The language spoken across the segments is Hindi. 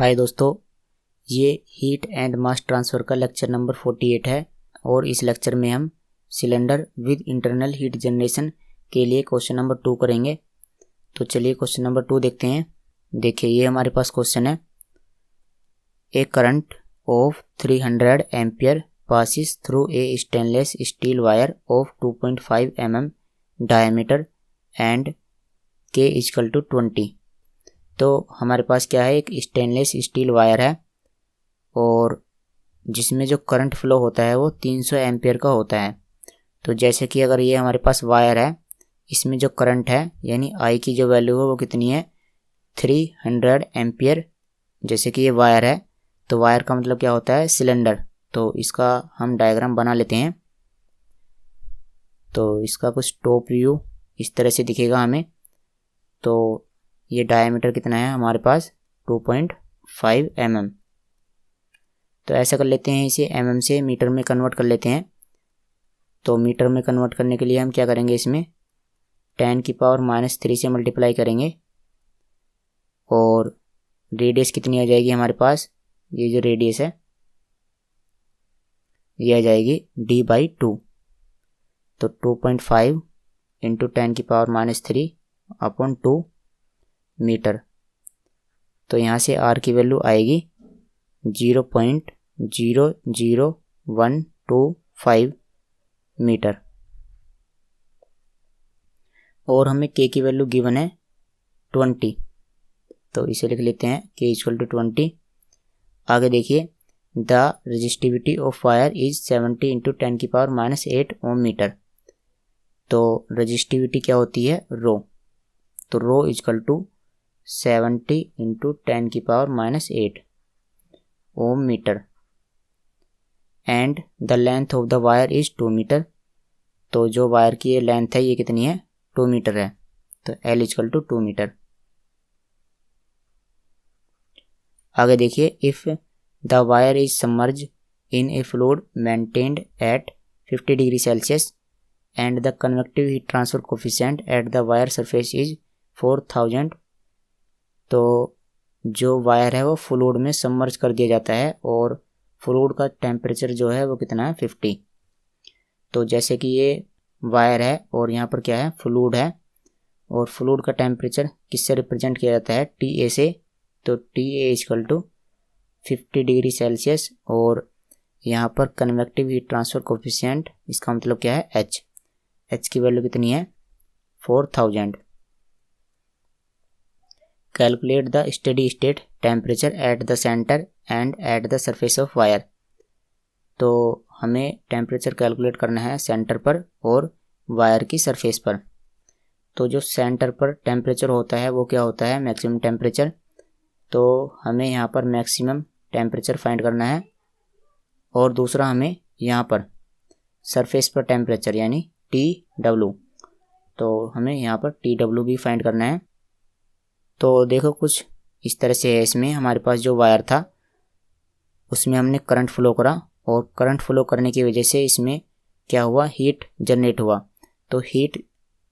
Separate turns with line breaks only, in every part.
हाय दोस्तों, ये हीट एंड मास ट्रांसफ़र का लेक्चर नंबर 48 है और इस लेक्चर में हम cylinder with internal heat generation के लिए क्वेश्चन नंबर 2 करेंगे। तो चलिए क्वेश्चन नंबर 2 देखते हैं। देखिए ये हमारे पास क्वेश्चन है। A current of 300 ampere passes through a stainless steel wire of 2.5 mm diameter and K equal to 20। तो हमारे पास क्या है, एक स्टेनलेस स्टील वायर है और जिसमें जो करंट फ्लो होता है वो 300 एम्पियर का होता है। तो जैसे कि अगर ये हमारे पास वायर है, इसमें जो करंट है यानी I की जो वैल्यू है वो कितनी है, 300 एम्पियर। जैसे कि ये वायर है तो वायर का मतलब क्या होता है, सिलेंडर। तो इसका हम डायग्राम बना लेते हैं। तो इसका कुछ टॉप व्यू इस तरह से दिखेगा हमें। तो ये डायमीटर कितना है हमारे पास, 2.5 mm। तो ऐसा कर लेते हैं, इसे mm से मीटर में कन्वर्ट कर लेते हैं। तो मीटर में कन्वर्ट करने के लिए हम क्या करेंगे, इसमें 10⁻³ से मल्टीप्लाई करेंगे और रेडियस कितनी आ जाएगी हमारे पास, ये जो रेडियस है ये आ जाएगी d/2। तो 2.5 इंटू 10⁻³ मीटर। तो यहाँ से R की वैल्यू आएगी 0.00125 मीटर और हमें K की वैल्यू गिवन है 20। तो इसे लिख लेते हैं K इक्वल टू 20। आगे देखिए, the resistivity of wire is 70 into 10⁻8 ohm metre. तो रेजिस्टिविटी क्या होती है, रो। तो rho equal to 70 into 10⁻8 ohm metre and the length of the wire is 2 metre. तो जो वायर की ये लेंथ है ये कितनी है, 2 मीटर है। तो L इक्वल टू 2 मीटर। आगे देखिए, if the wire is submerge in A fluid maintained eight 50 degree Celsius and the convective heat transfer coefficient at the wire surface is 4000। तो जो वायर है वो फ्लूइड में सबमर्ज कर दिया जाता है और फ्लूइड का टेम्परेचर जो है वो कितना है, 50। तो जैसे कि ये वायर है और यहाँ पर क्या है, फ्लूइड है और फ्लूइड का टेम्परेचर किससे रिप्रेजेंट किया जाता है, TA से। तो TA equal to 50 degree Celsius और यहाँ पर कन्वेक्टिव हीट ट्रांसफर कोफिशिएंट, इसका मतलब क्या है, H की वैल्यू कितनी है, 4000। Calculate the steady state temperature at the centre and at the surface of wire. तो हमें टेम्परेचर कैलकुलेट करना है सेंटर पर और वायर की सरफेस पर। तो जो सेंटर पर टेम्परेचर होता है वो क्या होता है, मैक्सिमम टेम्परेचर। तो हमें यहाँ पर मैक्सिमम टेम्परेचर फाइंड करना है और दूसरा हमें यहाँ पर सरफेस पर टेम्परेचर यानी TW। तो हमें यहाँ पर TW भी फाइंड करना है। तो देखो कुछ इस तरह से है। इसमें हमारे पास जो वायर था उसमें हमने करंट फ्लो करा और करंट फ्लो करने की वजह से इसमें क्या हुआ, हीट जनरेट हुआ। तो हीट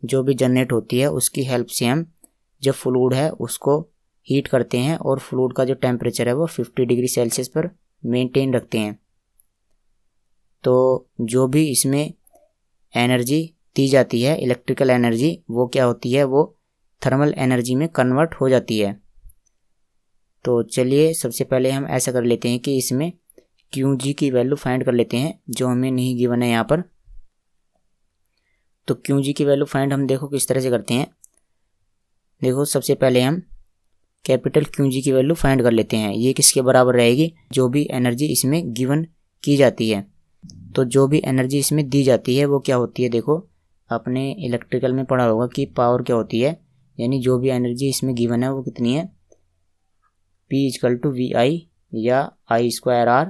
जो भी जनरेट होती है उसकी हेल्प से हम जो फ्लूइड है उसको हीट करते हैं और फ्लूइड का जो टेम्परेचर है वो 50 डिग्री सेल्सियस पर मेंटेन रखते हैं। तो जो भी इसमें एनर्जी दी जाती है, इलेक्ट्रिकल एनर्जी, वो क्या होती है, वो थर्मल एनर्जी में कन्वर्ट हो जाती है। तो चलिए सबसे पहले हम ऐसा कर लेते हैं कि इसमें QG की वैल्यू फाइंड कर लेते हैं जो हमें नहीं गिवन है यहाँ पर। तो QG की वैल्यू फाइंड हम देखो किस तरह से करते हैं। देखो सबसे पहले हम कैपिटल QG की वैल्यू फाइंड कर लेते हैं। ये किसके बराबर रहेगी, जो भी एनर्जी इसमें गिवन की जाती है। तो जो भी एनर्जी इसमें दी जाती है वो क्या होती है, देखो आपने इलेक्ट्रिकल में पढ़ा होगा कि पावर क्या होती है, यानी जो भी एनर्जी इसमें गिवन है वो कितनी है, P इक्वल टू VI या I²R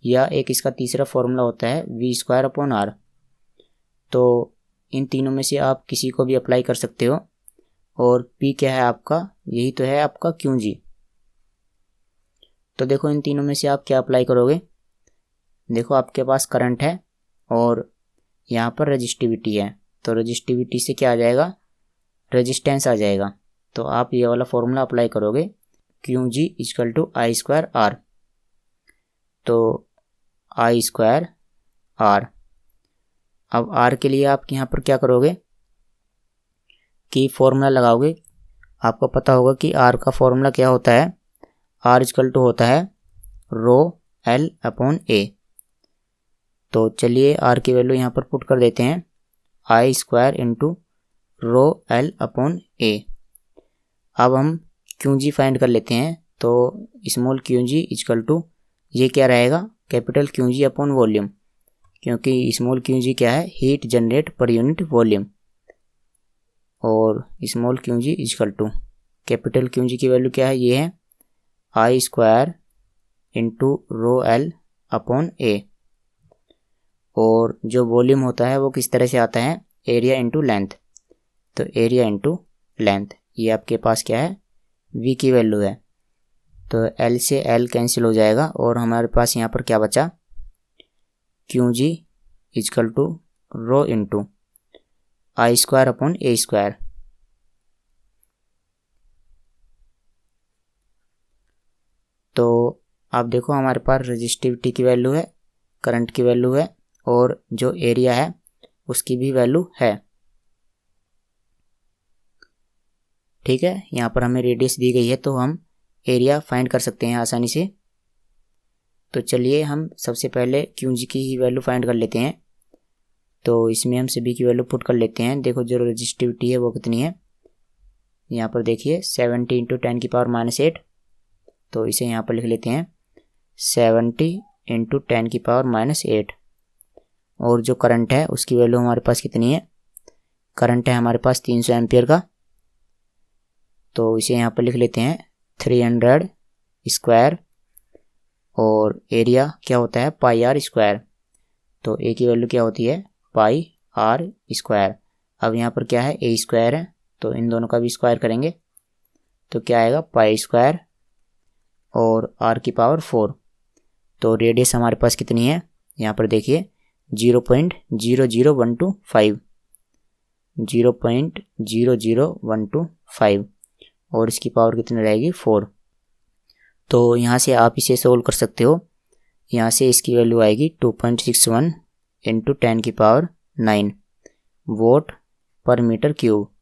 या एक इसका तीसरा फॉर्मूला होता है V²/R। तो इन तीनों में से आप किसी को भी अप्लाई कर सकते हो और P क्या है आपका, यही तो है आपका QG। तो देखो इन तीनों में से आप क्या अप्लाई करोगे, देखो आपके पास करंट है और यहाँ पर रेजिस्टिविटी है। तो रेजिस्टिविटी से क्या आ जाएगा, रेजिस्टेंस आ जाएगा। तो आप ये वाला फॉर्मूला अप्लाई करोगे Q ji equal to I square R. तो आई स्क्वायर आर। अब आर के लिए आप यहाँ पर क्या करोगे कि फॉर्मूला लगाओगे। आपको पता होगा कि आर का फॉर्मूला क्या होता है। आर इक्वल टू होता है रो एल अपॉन ए। तो चलिए आर की वैल्यू यहाँ पर पुट कर देते हैं, I square into rho L upon A. अब हम क्यू जी फाइंड कर लेते हैं। तो small q ji equal to ये क्या रहेगा, capital Q G upon volume, क्योंकि स्मॉल क्यू जी क्या है, heat generate per unit volume. और small q ji equal to capital Q G की वैल्यू क्या है, ये है I square into rho L upon A. और जो वॉल्यूम होता है वो किस तरह से आता है, एरिया इंटू लेंथ। तो एरिया इंटू लेंथ, ये आपके पास क्या है, v की वैल्यू है। तो l से l कैंसिल हो जाएगा और हमारे पास यहाँ पर क्या बचा, Q ji equal to rho into I square upon A square. तो आप देखो हमारे पास रेजिस्टिविटी की वैल्यू है, करंट की वैल्यू है और जो एरिया है उसकी भी वैल्यू है। ठीक है, यहाँ पर हमें रेडियस दी गई है तो हम एरिया फाइंड कर सकते हैं आसानी से। तो चलिए हम सबसे पहले क्यू जी की ही वैल्यू फाइंड कर लेते हैं। तो इसमें हम सभी की वैल्यू पुट कर लेते हैं। देखो जो रेजिस्टिविटी है वो कितनी है, यहाँ पर देखिए 70 इंटू 10 की पावर -8। तो इसे यहाँ पर लिख लेते हैं 70 इंटू 10 की पावर -8। और जो करंट है उसकी वैल्यू हमारे पास कितनी है, करंट है हमारे पास 300 एम्पियर का। तो इसे यहाँ पर लिख लेते हैं 300 स्क्वायर। और एरिया क्या होता है, पाई आर स्क्वायर। तो ए की वैल्यू क्या होती है, पाई आर स्क्वायर। अब यहाँ पर क्या है, ए स्क्वायर है तो इन दोनों का भी स्क्वायर करेंगे तो क्या आएगा, पाई स्क्वायर और आर की पावर 4। तो रेडियस हमारे पास कितनी है, यहाँ पर देखिए 0.00125, 0.00125 और इसकी पावर कितनी रहेगी, 4। तो यहाँ से आप इसे सोल्व कर सकते हो। यहाँ से इसकी वैल्यू आएगी 2.61 इंटू 10 की पावर 9 वोट पर मीटर क्यूब।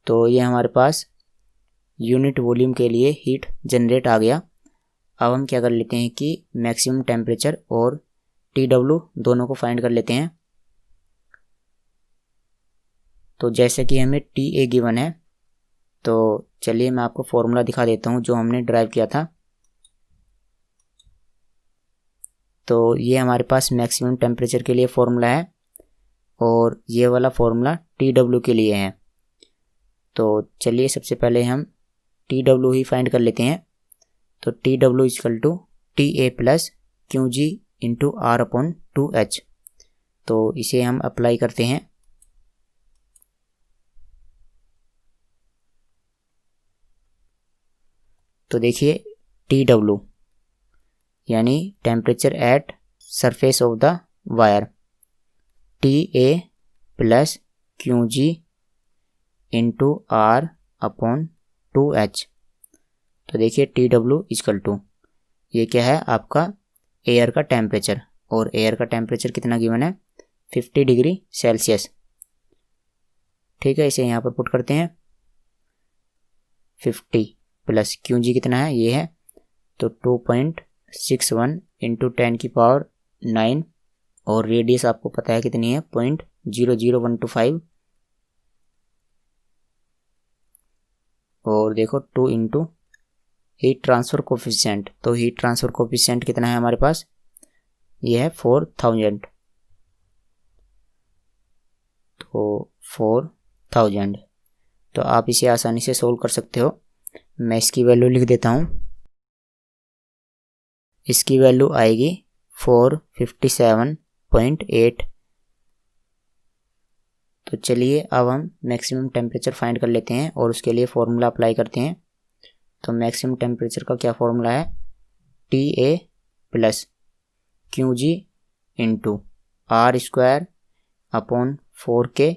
तो ये हमारे पास यूनिट वॉल्यूम के लिए हीट जनरेट आ गया। अब हम क्या कर लेते हैं कि मैक्सिमम टेम्परेचर और TW दोनों को फाइंड कर लेते हैं। तो जैसे कि हमें TA गिवन है, तो चलिए मैं आपको फॉर्मूला दिखा देता हूँ जो हमने ड्राइव किया था। तो ये हमारे पास मैक्सिमम टेम्परेचर के लिए फॉर्मूला है और ये वाला फॉर्मूला TW के लिए है। तो चलिए सबसे पहले हम TW ही फाइंड कर लेते हैं। तो TW equal to TA plus Q G into R upon 2H। तो इसे हम अप्लाई करते हैं। तो देखिए TW यानी temperature at surface of the wire, TA plus Q G into R upon 2H। तो देखिए TW इक्वल टू ये क्या है, आपका एयर का टेम्परेचर। और एयर का टेम्परेचर कितना गिवन है, 50 डिग्री सेल्सियस। ठीक है, इसे यहाँ पर पुट करते हैं 50 प्लस क्यू जी कितना है, ये है तो 2.61 इंटू 10 की पावर 9 और रेडियस आपको पता है कितनी है, 0.00125। और देखो 2 इंटू हीट ट्रांसफ़र कोफिशिएंट। तो हीट ट्रांसफ़र कोफिशिएंट कितना है हमारे पास, ये है 4000। तो 4000। तो आप इसे आसानी से सोल्व कर सकते हो। मैं इसकी वैल्यू लिख देता हूँ। इसकी वैल्यू आएगी 457.8। तो चलिए अब हम मैक्सिमम टेम्परेचर फाइंड कर लेते हैं और उसके लिए फॉर्मूला अप्लाई करते हैं। तो मैक्सिमम टेम्परेचर का क्या फॉर्मूला है, TA plus Q G into R square upon 4K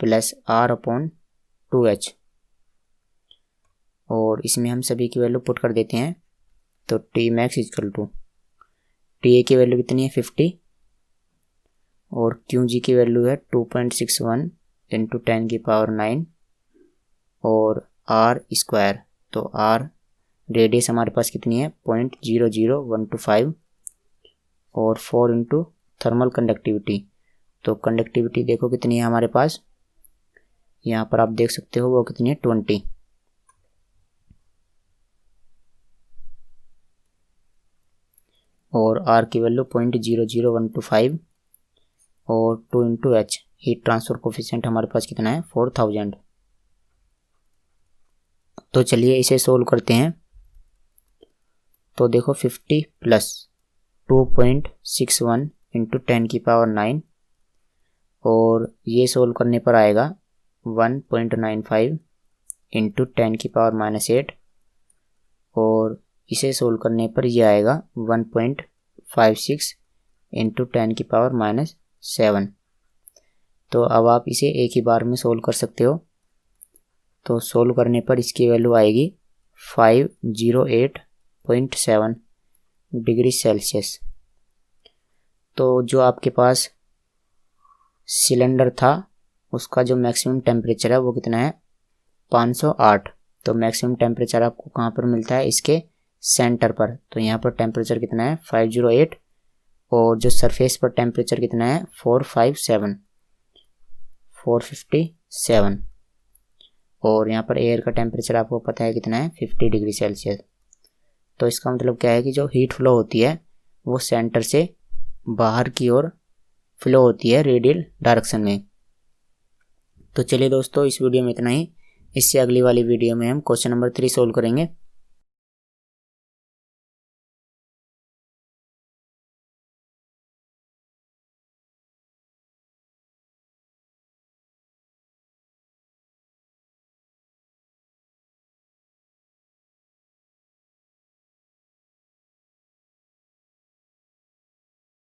plus R upon 2H। और इसमें हम सभी की वैल्यू पुट कर देते हैं। तो T max is equal to T A की वैल्यू कितनी है 50 और क्यू जी की वैल्यू है 2.61 इंटू 10 की पावर 9 और आर स्क्वायर। तो आर रेडियस हमारे पास कितनी है 0.00125 और 4 इंटू थर्मल कंडक्टिविटी। तो कंडक्टिविटी देखो कितनी है हमारे पास, यहाँ पर आप देख सकते हो वो कितनी है 20। और आर की वैल्यू 0.00125 और 2 into H heat transfer coefficient हमारे पास कितना है 4000। तो चलिए इसे सोल्व करते हैं। तो देखो 50 प्लस 2.61 इंटू 10 की पावर 9 और ये सोल्व करने पर आएगा 1.95 इंटू 10 की पावर -8 और इसे सोल्व करने पर ये आएगा 1.56 इंटू 10 की पावर -7। तो अब आप इसे एक ही बार में सोल्व कर सकते हो। तो सोल्व करने पर इसकी वैल्यू आएगी 508.7 डिग्री सेल्सियस। तो जो आपके पास सिलेंडर था उसका जो मैक्सिमम टेम्परेचर है वो कितना है 508। तो मैक्सिमम टेम्परेचर आपको कहाँ पर मिलता है, इसके सेंटर पर। तो यहाँ पर टेम्परेचर कितना है 508 और जो सरफेस पर टेम्परेचर कितना है 457 और यहाँ पर एयर का टेम्परेचर आपको पता है कितना है 50 डिग्री सेल्सियस। तो इसका मतलब क्या है कि जो हीट फ्लो होती है वो सेंटर से बाहर की ओर फ्लो होती है रेडियल डायरेक्शन में। तो चलिए दोस्तों इस वीडियो में इतना ही। इससे अगली वाली वीडियो में हम क्वेश्चन नंबर 3 सोल्व करेंगे।